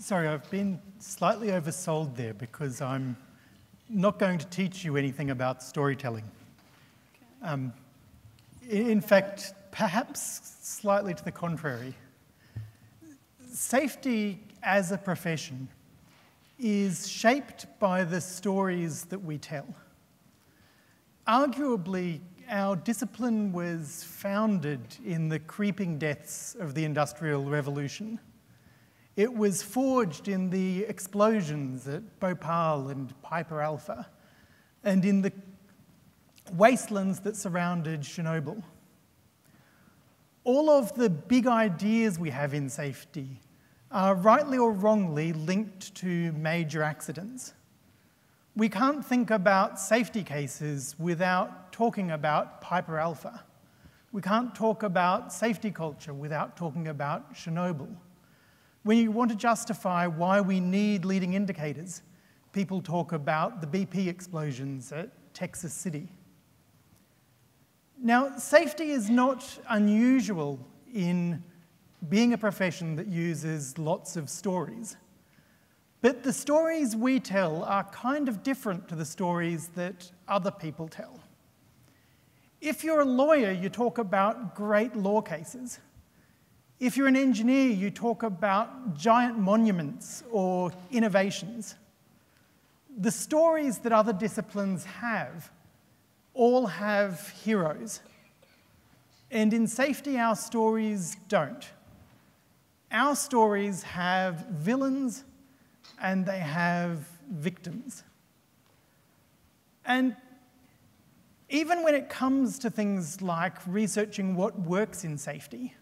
Sorry, I've been slightly oversold there because I'm not going to teach you anything about storytelling. Okay. In fact, perhaps slightly to the contrary. Safety as a profession is shaped by the stories that we tell. Arguably, our discipline was founded in the creeping deaths of the Industrial Revolution. It was forged in the explosions at Bhopal and Piper Alpha, and in the wastelands that surrounded Chernobyl. All of the big ideas we have in safety are rightly or wrongly linked to major accidents. We can't think about safety cases without talking about Piper Alpha. We can't talk about safety culture without talking about Chernobyl. When you want to justify why we need leading indicators, people talk about the BP explosions at Texas City. Now, safety is not unusual in being a profession that uses lots of stories. But the stories we tell are kind of different to the stories that other people tell. If you're a lawyer, you talk about great law cases. If you're an engineer, you talk about giant monuments or innovations. The stories that other disciplines have all have heroes. And in safety, our stories don't. Our stories have villains and they have victims. And even when it comes to things like researching what works in safety,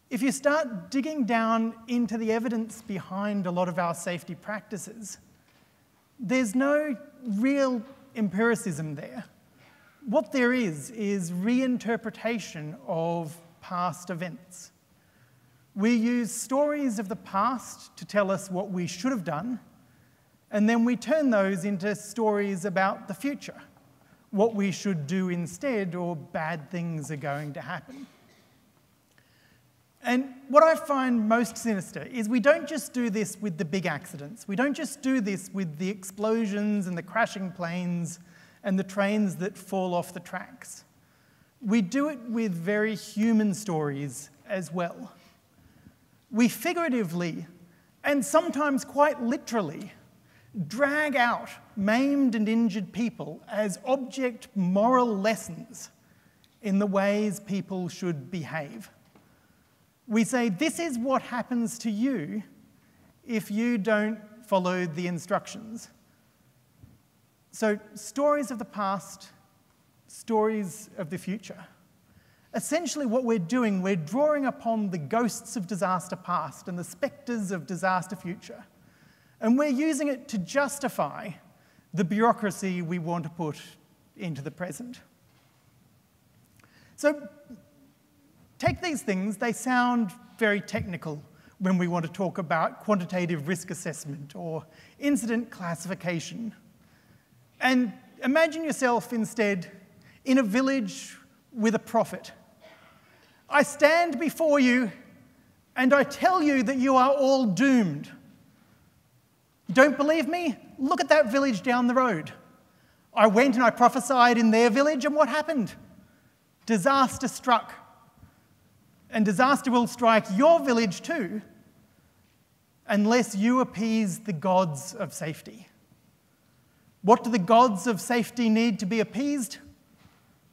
if you start digging down into the evidence behind a lot of our safety practices, there's no real empiricism there. What there is reinterpretation of past events. We use stories of the past to tell us what we should have done, and then we turn those into stories about the future, what we should do instead, or bad things are going to happen. And what I find most sinister is we don't just do this with the big accidents. We don't just do this with the explosions and the crashing planes and the trains that fall off the tracks. We do it with very human stories as well. We figuratively, and sometimes quite literally, drag out maimed and injured people as object moral lessons in the ways people should behave. We say, this is what happens to you if you don't follow the instructions. So, stories of the past, stories of the future. Essentially what we're doing, we're drawing upon the ghosts of disaster past and the spectres of disaster future. And we're using it to justify the bureaucracy we want to put into the present. So, take these things, they sound very technical when we want to talk about quantitative risk assessment or incident classification. And imagine yourself instead in a village with a prophet. I stand before you and I tell you that you are all doomed. Don't believe me? Look at that village down the road. I went and I prophesied in their village, and what happened? Disaster struck. And disaster will strike your village too, unless you appease the gods of safety. What do the gods of safety need to be appeased?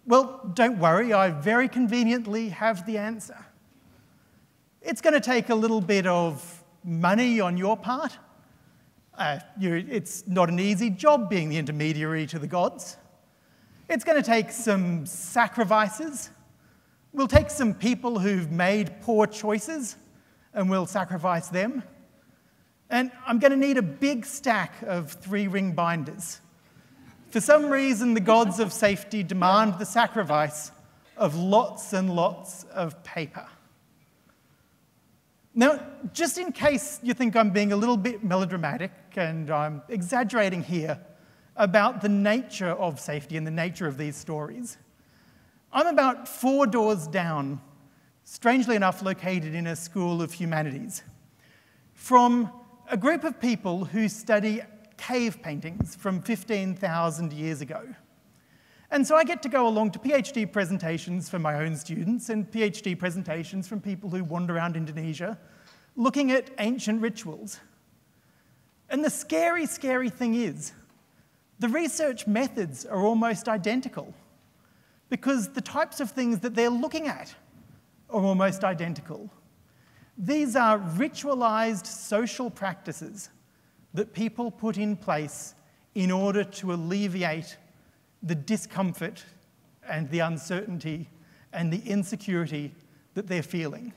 Well, don't worry, I very conveniently have the answer. It's going to take a little bit of money on your part. It's not an easy job being the intermediary to the gods. It's going to take some sacrifices. We'll take some people who've made poor choices and we'll sacrifice them. And I'm going to need a big stack of 3-ring binders. For some reason, the gods of safety demand the sacrifice of lots and lots of paper. Now, just in case you think I'm being a little bit melodramatic and I'm exaggerating here about the nature of safety and the nature of these stories, I'm about 4 doors down, strangely enough located in a school of humanities, from a group of people who study cave paintings from 15,000 years ago. And so I get to go along to PhD presentations for my own students and PhD presentations from people who wander around Indonesia looking at ancient rituals. And the scary, scary thing is, the research methods are almost identical because the types of things that they're looking at are almost identical. These are ritualized social practices that people put in place in order to alleviate the discomfort and the uncertainty and the insecurity that they're feeling.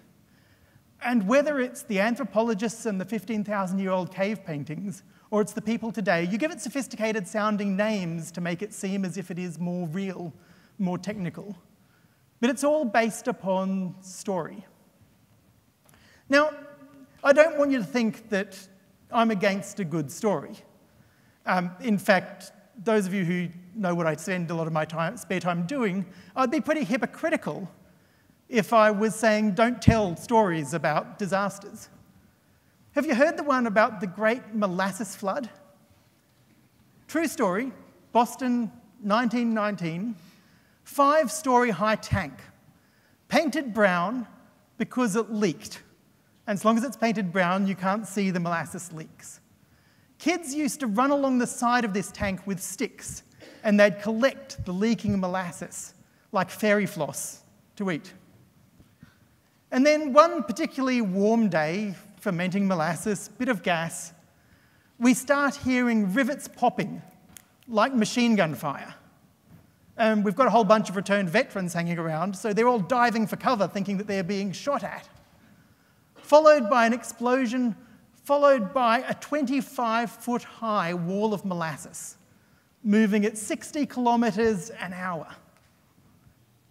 And whether it's the anthropologists and the 15,000-year-old cave paintings, or it's the people today, you give it sophisticated sounding names to make it seem as if it is more real, more technical. But it's all based upon story. Now, I don't want you to think that I'm against a good story. In fact, those of you who know what I spend a lot of my spare time doing, I'd be pretty hypocritical if I was saying don't tell stories about disasters. Have you heard the one about the Great Molasses Flood? True story, Boston, 1919, 5-story high tank, painted brown because it leaked. And as long as it's painted brown, you can't see the molasses leaks. Kids used to run along the side of this tank with sticks, and they'd collect the leaking molasses like fairy floss to eat. And then one particularly warm day, fermenting molasses, bit of gas, we start hearing rivets popping like machine gun fire. And we've got a whole bunch of returned veterans hanging around, so they're all diving for cover thinking that they're being shot at. Followed by an explosion, followed by a 25-foot-high wall of molasses, moving at 60 kilometers an hour.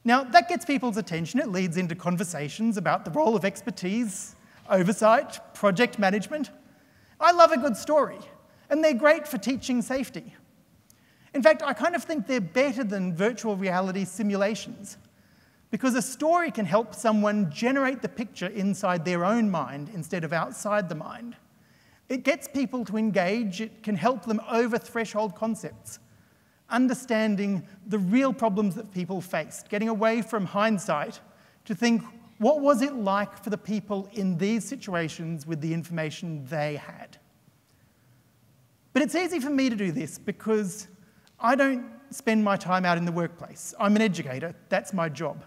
Now, that gets people's attention. It leads into conversations about the role of expertise, oversight, project management. I love a good story, and they're great for teaching safety. In fact, I kind of think they're better than virtual reality simulations, because a story can help someone generate the picture inside their own mind instead of outside the mind. It gets people to engage. It can help them over threshold concepts, understanding the real problems that people faced, getting away from hindsight to think, what was it like for the people in these situations with the information they had? But it's easy for me to do this because I don't spend my time out in the workplace. I'm an educator. That's my job.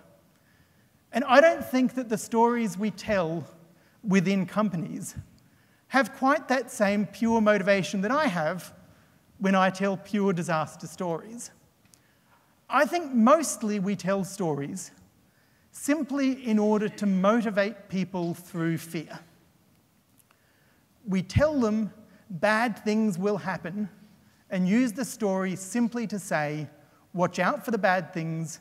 And I don't think that the stories we tell within companies have quite that same pure motivation that I have when I tell pure disaster stories. I think mostly we tell stories simply in order to motivate people through fear. We tell them bad things will happen and use the story simply to say, watch out for the bad things,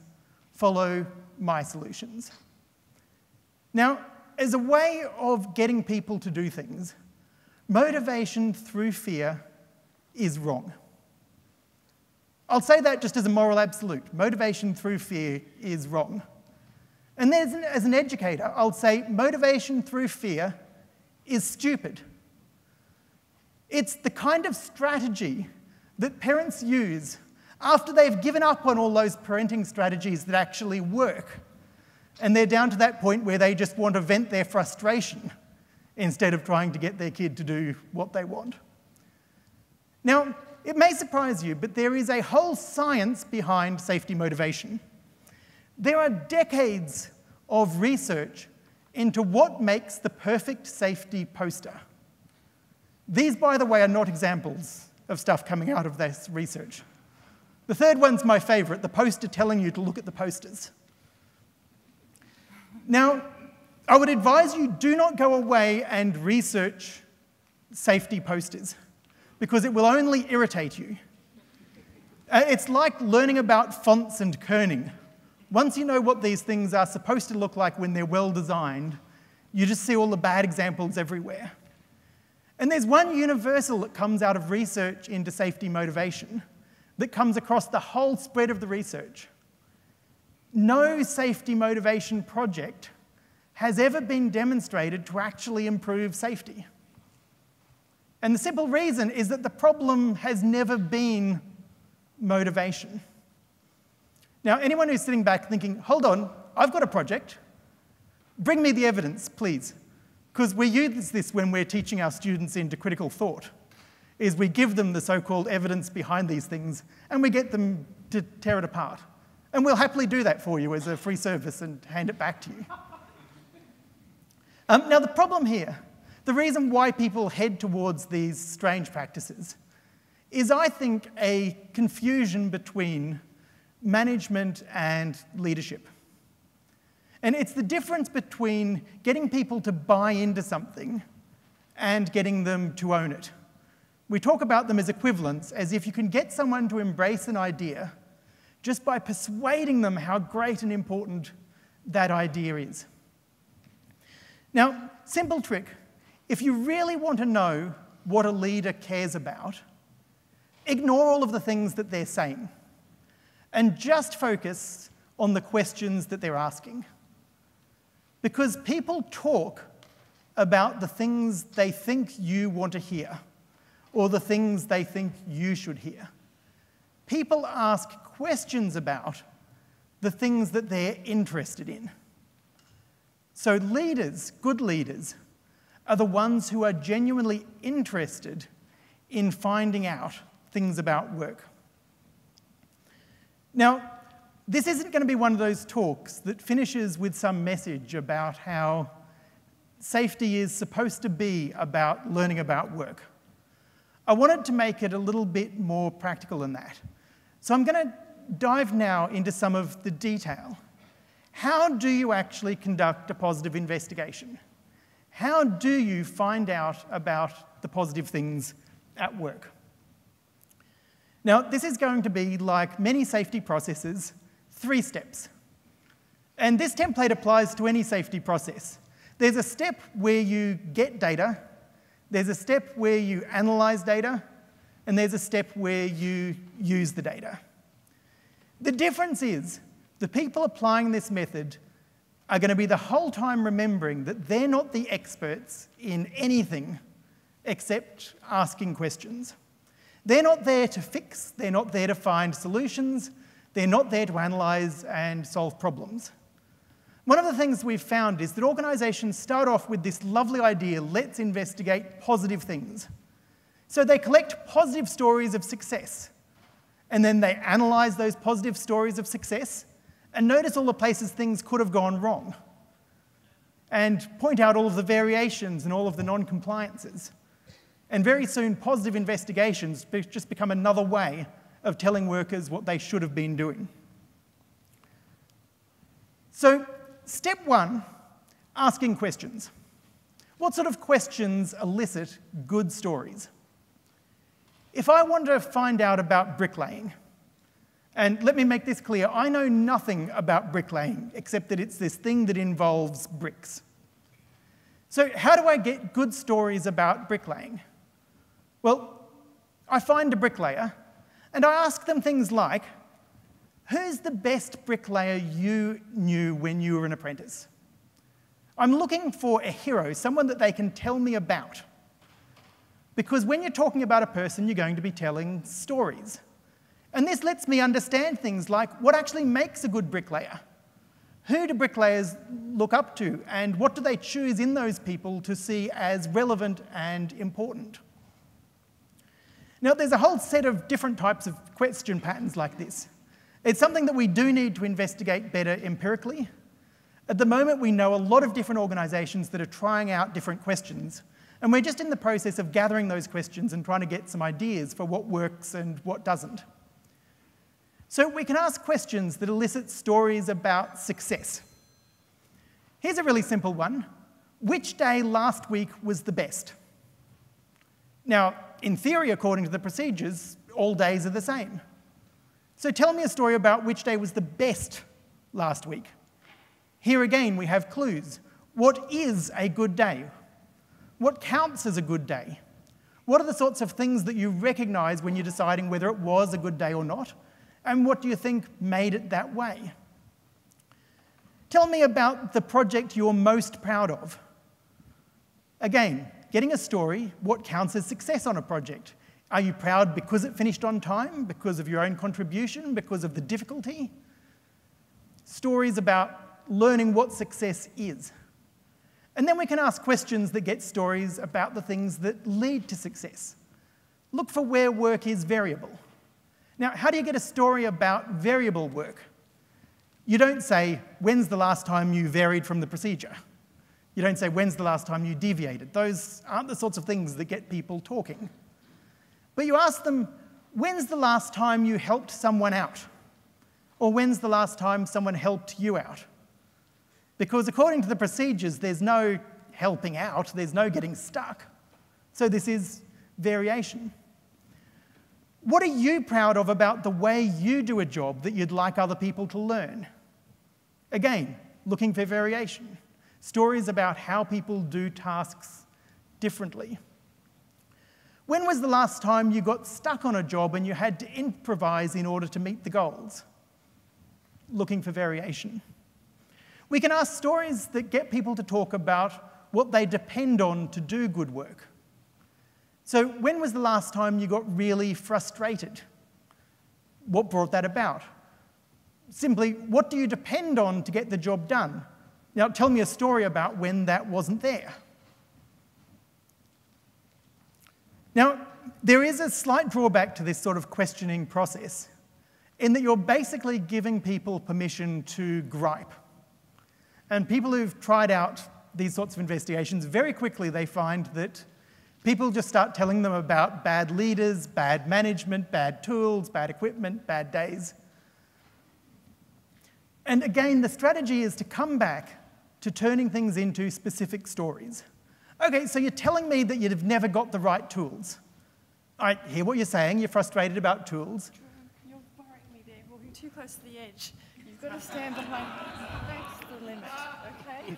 follow my solutions. Now, as a way of getting people to do things, motivation through fear is wrong. I'll say that just as a moral absolute. Motivation through fear is wrong. And then as an educator, I'll say motivation through fear is stupid. It's the kind of strategy that parents use after they've given up on all those parenting strategies that actually work. And they're down to that point where they just want to vent their frustration instead of trying to get their kid to do what they want. Now, it may surprise you, but there is a whole science behind safety motivation. There are decades of research into what makes the perfect safety poster. These, by the way, are not examples of stuff coming out of this research. The third one's my favorite, the poster telling you to look at the posters. Now, I would advise you do not go away and research safety posters, because it will only irritate you. It's like learning about fonts and kerning. Once you know what these things are supposed to look like when they're well designed, you just see all the bad examples everywhere. And there's one universal that comes out of research into safety motivation that comes across the whole spread of the research. No safety motivation project has ever been demonstrated to actually improve safety. And the simple reason is that the problem has never been motivation. Now, anyone who's sitting back thinking, hold on, I've got a project, bring me the evidence, please. Because we use this when we're teaching our students into critical thought, is we give them the so-called evidence behind these things, and we get them to tear it apart. And we'll happily do that for you as a free service and hand it back to you. Now, the problem here, the reason why people head towards these strange practices, is, I think, a confusion between management and leadership. And it's the difference between getting people to buy into something and getting them to own it. We talk about them as equivalents, as if you can get someone to embrace an idea just by persuading them how great and important that idea is. Now, simple trick. If you really want to know what a leader cares about, ignore all of the things that they're saying and just focus on the questions that they're asking. Because people talk about the things they think you want to hear or the things they think you should hear. People ask questions about the things that they're interested in. So leaders, good leaders, are the ones who are genuinely interested in finding out things about work. Now, this isn't going to be one of those talks that finishes with some message about how safety is supposed to be about learning about work. I wanted to make it a little bit more practical than that. So I'm going to dive now into some of the detail. How do you actually conduct a positive investigation? How do you find out about the positive things at work? Now, this is going to be, like many safety processes, 3 steps. And this template applies to any safety process. There's a step where you get data, there's a step where you analyze data, and there's a step where you use the data. The difference is the people applying this method are going to be the whole time remembering that they're not the experts in anything except asking questions. They're not there to fix, they're not there to find solutions, they're not there to analyze and solve problems. One of the things we've found is that organizations start off with this lovely idea, let's investigate positive things. So they collect positive stories of success, and then they analyze those positive stories of success and notice all the places things could have gone wrong, and point out all of the variations and all of the non-compliances. And very soon, positive investigations just become another way of telling workers what they should have been doing. So, step 1, asking questions. What sort of questions elicit good stories? If I want to find out about bricklaying, and let me make this clear, I know nothing about bricklaying except that it's this thing that involves bricks. So how do I get good stories about bricklaying? Well, I find a bricklayer and I ask them things like, who's the best bricklayer you knew when you were an apprentice? I'm looking for a hero, someone that they can tell me about. Because when you're talking about a person, you're going to be telling stories. And this lets me understand things like what actually makes a good bricklayer. Who do bricklayers look up to, and what do they choose in those people to see as relevant and important? Now, there's a whole set of different types of question patterns like this. It's something that we do need to investigate better empirically. At the moment, we know a lot of different organisations that are trying out different questions, and we're just in the process of gathering those questions and trying to get some ideas for what works and what doesn't. So we can ask questions that elicit stories about success. Here's a really simple one. Which day last week was the best? Now, in theory, according to the procedures, all days are the same. So tell me a story about which day was the best last week. Here again, we have clues. What is a good day? What counts as a good day? What are the sorts of things that you recognise when you're deciding whether it was a good day or not? And what do you think made it that way? Tell me about the project you're most proud of. Again, getting a story, what counts as success on a project? Are you proud because it finished on time, because of your own contribution, because of the difficulty? Stories about learning what success is. And then we can ask questions that get stories about the things that lead to success. Look for where work is variable. Now, how do you get a story about variable work? You don't say, when's the last time you varied from the procedure? You don't say, when's the last time you deviated? Those aren't the sorts of things that get people talking. But you ask them, when's the last time you helped someone out? Or when's the last time someone helped you out? Because according to the procedures, there's no helping out, there's no getting stuck. So this is variation. What are you proud of about the way you do a job that you'd like other people to learn? Again, looking for variation. Stories about how people do tasks differently. When was the last time you got stuck on a job and you had to improvise in order to meet the goals? Looking for variation. We can ask stories that get people to talk about what they depend on to do good work. So when was the last time you got really frustrated? What brought that about? Simply, what do you depend on to get the job done? Now, tell me a story about when that wasn't there. Now, there is a slight drawback to this sort of questioning process, in that you're basically giving people permission to gripe. And people who've tried out these sorts of investigations, very quickly they find that people just start telling them about bad leaders, bad management, bad tools, bad equipment, bad days. And again, the strategy is to come back to turning things into specific stories. Okay, so you're telling me that you've never got the right tools. I hear what you're saying, you're frustrated about tools. You're worrying me there, walking too close to the edge. You've got to stand behind. That's the limit, okay?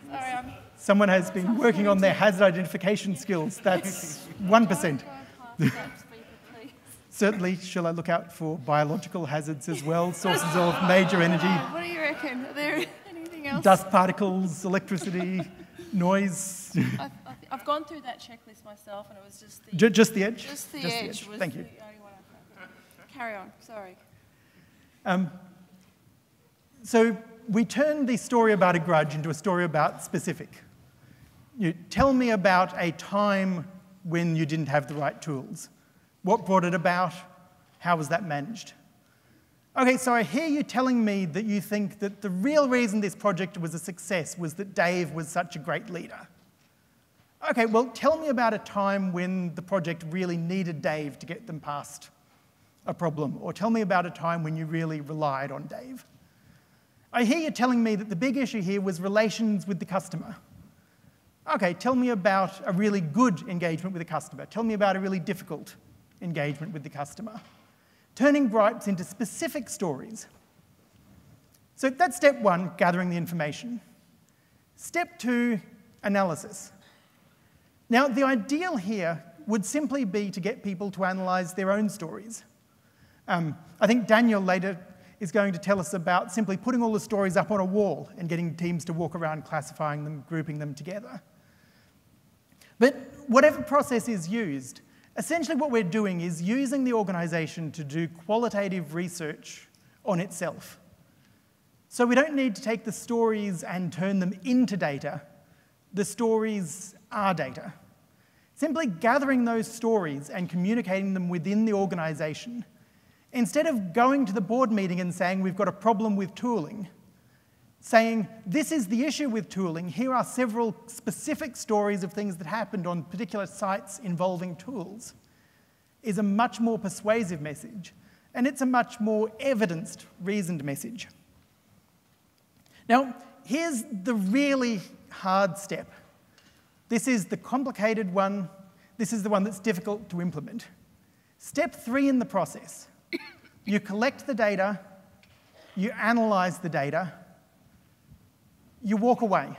Sorry, Someone has been working on their hazard identification skills. That's 1%. Certainly, shall I look out for biological hazards as well? Sources of major energy. What do you reckon? Are there anything else? Dust particles, electricity, noise. I've gone through that checklist myself, and it was just the just the edge. Just the edge. Was Thank you. The only one I found. Carry on. Sorry. So we turn the story about a grudge into a story about specific. You tell me about a time when you didn't have the right tools. What brought it about? How was that managed? Okay, so I hear you telling me that you think that the real reason this project was a success was that Dave was such a great leader. Okay, well, tell me about a time when the project really needed Dave to get them past a problem, or tell me about a time when you really relied on Dave. I hear you telling me that the big issue here was relations with the customer. Okay, tell me about a really good engagement with the customer. Tell me about a really difficult engagement with the customer. Turning gripes into specific stories. So that's step one, gathering the information. Step two, analysis. Now, the ideal here would simply be to get people to analyse their own stories. I think Daniel later is going to tell us about simply putting all the stories up on a wall and getting teams to walk around classifying them, grouping them together. But whatever process is used, essentially what we're doing is using the organisation to do qualitative research on itself. So we don't need to take the stories and turn them into data. The stories are data. Simply gathering those stories and communicating them within the organisation, instead of going to the board meeting and saying we've got a problem with tooling, saying this is the issue with tooling, here are several specific stories of things that happened on particular sites involving tools, is a much more persuasive message, and it's a much more evidenced, reasoned message. Now, here's the really hard step. This is the complicated one. This is the one that's difficult to implement. Step 3 in the process. You collect the data, you analyse the data, you walk away.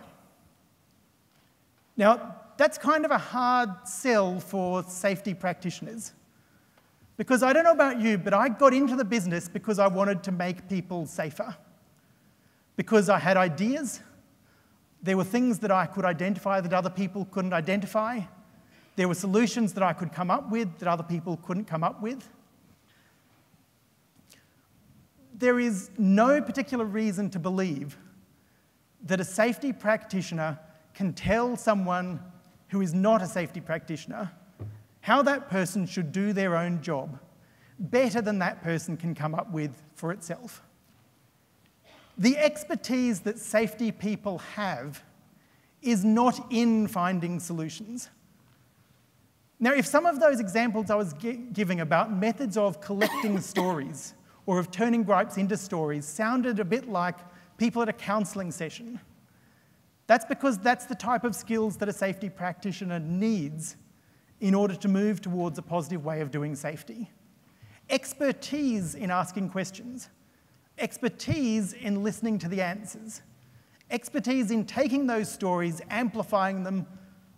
Now, that's kind of a hard sell for safety practitioners. Because I don't know about you, but I got into the business because I wanted to make people safer. Because I had ideas, There were things that I could identify that other people couldn't identify. There were solutions that I could come up with that other people couldn't come up with. There is no particular reason to believe that a safety practitioner can tell someone who is not a safety practitioner how that person should do their own job better than that person can come up with for itself. The expertise that safety people have is not in finding solutions. Now, if some of those examples I was giving about methods of collecting stories or of turning gripes into stories sounded a bit like people at a counselling session, that's because that's the type of skills that a safety practitioner needs in order to move towards a positive way of doing safety. Expertise in asking questions, expertise in listening to the answers, expertise in taking those stories, amplifying them,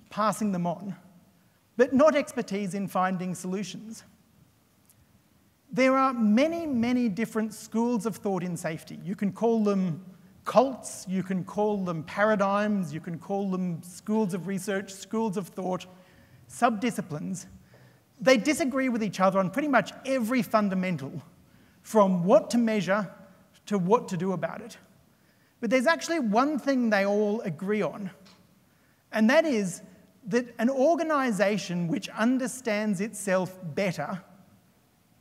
passing them on, but not expertise in finding solutions. There are many, many different schools of thought in safety. You can call them cults, you can call them paradigms, you can call them schools of research, schools of thought, subdisciplines. They disagree with each other on pretty much every fundamental, from what to measure to what to do about it. But there's actually one thing they all agree on, and that is that an organisation which understands itself better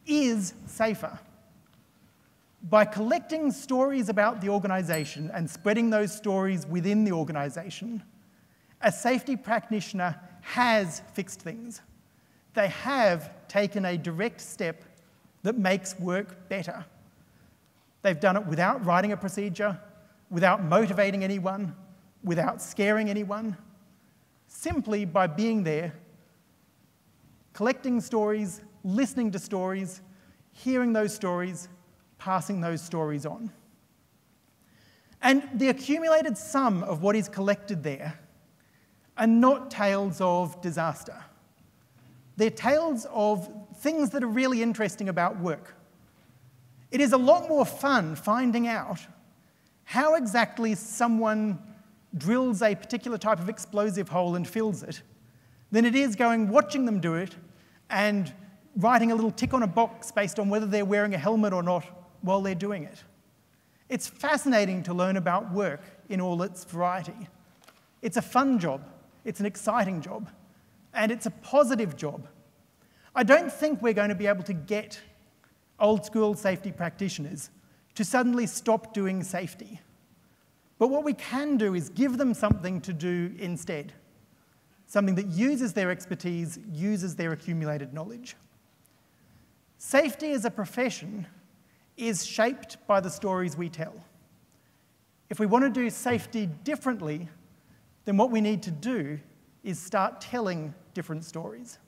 is safer. By collecting stories about the organisation and spreading those stories within the organisation, a safety practitioner has fixed things. They have taken a direct step that makes work better. They've done it without writing a procedure, without motivating anyone, without scaring anyone, simply by being there, collecting stories, listening to stories, hearing those stories, passing those stories on. And the accumulated sum of what is collected there are not tales of disaster. They're tales of things that are really interesting about work. It is a lot more fun finding out how exactly someone drills a particular type of explosive hole and fills it than it is watching them do it and writing a little tick on a box based on whether they're wearing a helmet or not while they're doing it. It's fascinating to learn about work in all its variety. It's a fun job, it's an exciting job, and it's a positive job. I don't think we're going to be able to get old school safety practitioners to suddenly stop doing safety. But what we can do is give them something to do instead, something that uses their expertise, uses their accumulated knowledge. Safety as a profession is shaped by the stories we tell. If we want to do safety differently, then what we need to do is start telling different stories.